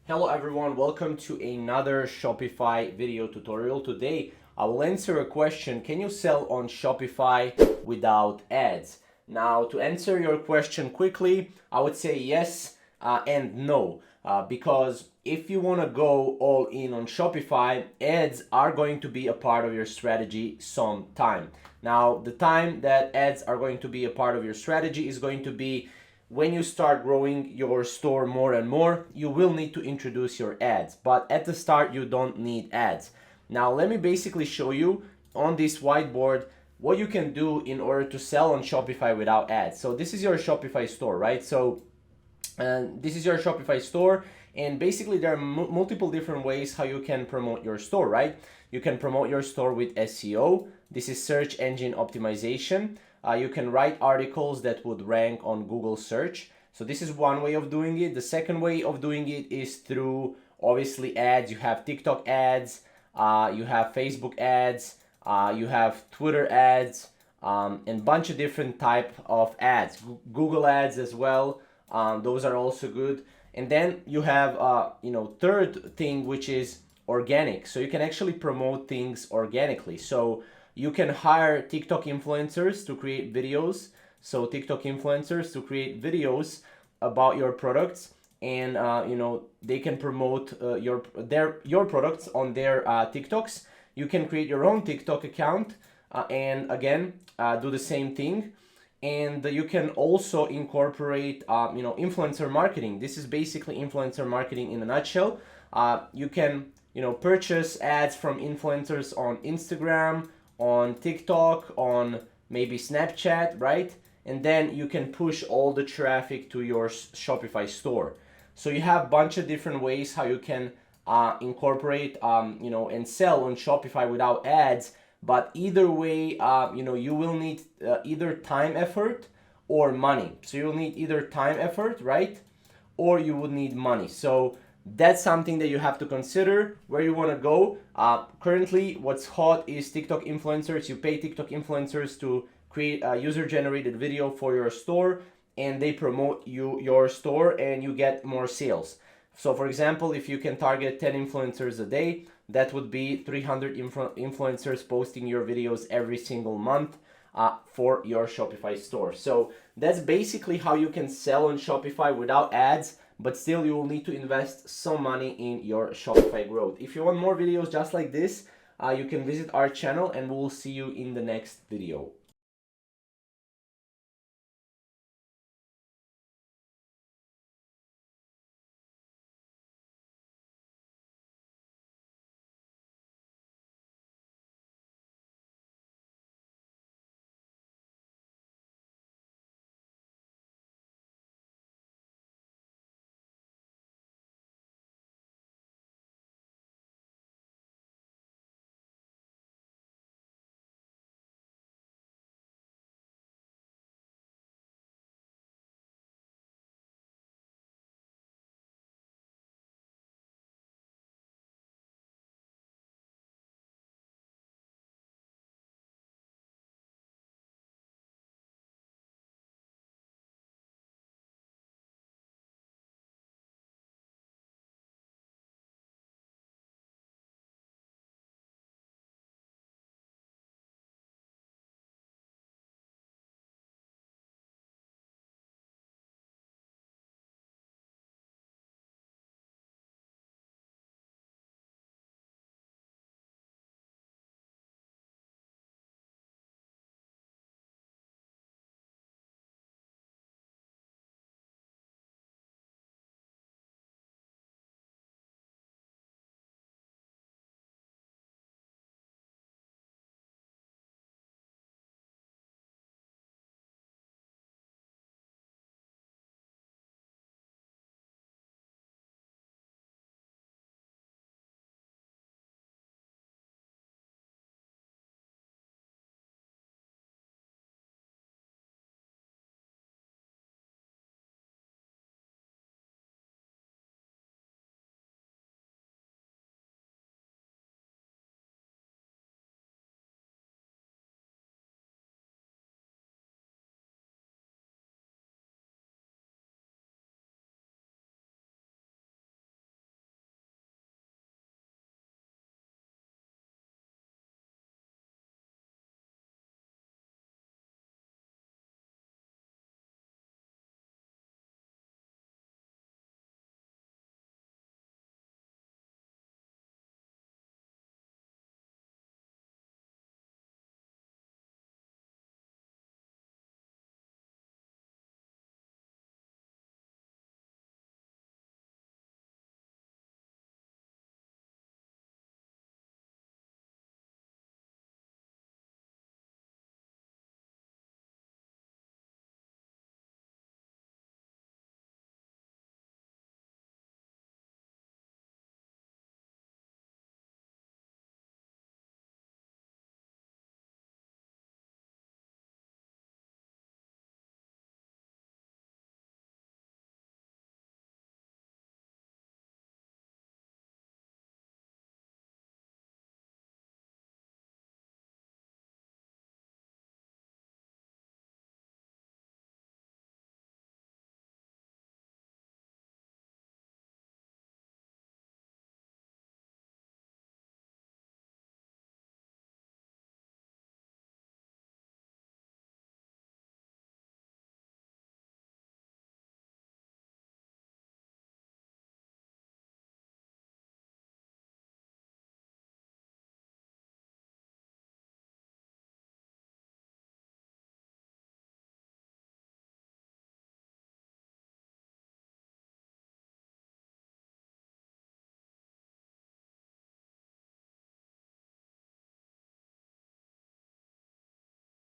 Hello everyone, welcome to another Shopify video tutorial. Today I will answer a question: can you sell on Shopify without ads? Now, to answer your question quickly, I would say yes and no, because if you want to go all in on Shopify, ads are going to be a part of your strategy sometime. Now, the time that ads are going to be a part of your strategy is going to be when you start growing your store more and more. You will need to introduce your ads, but at the start you don't need ads. Now let me basically show you on this whiteboard what you can do in order to sell on Shopify without ads. So this is your Shopify store, right? So this is your Shopify store, and basically there are multiple different ways how you can promote your store, right? You can promote your store with SEO. This is search engine optimization. You can write articles that would rank on Google search. So this is one way of doing it. The second way of doing it is through obviously ads. You have TikTok ads, you have Facebook ads, you have Twitter ads, and bunch of different type of ads. Google ads as well. Those are also good. And then you have third thing, which is organic. So you can actually promote things organically. So you can hire TikTok influencers to create videos. So TikTok influencers to create videos about your products, and they can promote your products on their TikToks. You can create your own TikTok account and again do the same thing. And you can also incorporate influencer marketing. This is basically influencer marketing in a nutshell. You can purchase ads from influencers on Instagram, on TikTok, on maybe Snapchat, right? And then you can push all the traffic to your Shopify store. So you have a bunch of different ways how you can incorporate and sell on Shopify without ads. But either way, you will need either time effort or money. So you'll need either time effort, right? Or you would need money. So that's something that you have to consider where you want to go. Currently, what's hot is TikTok influencers. You pay TikTok influencers to create a user-generated video for your store, and they promote your store, and you get more sales. So for example, if you can target 10 influencers a day, that would be 300 influencers posting your videos every single month for your Shopify store. So that's basically how you can sell on Shopify without ads, but still you will need to invest some money in your Shopify growth. If you want more videos just like this, you can visit our channel, and we'll see you in the next video.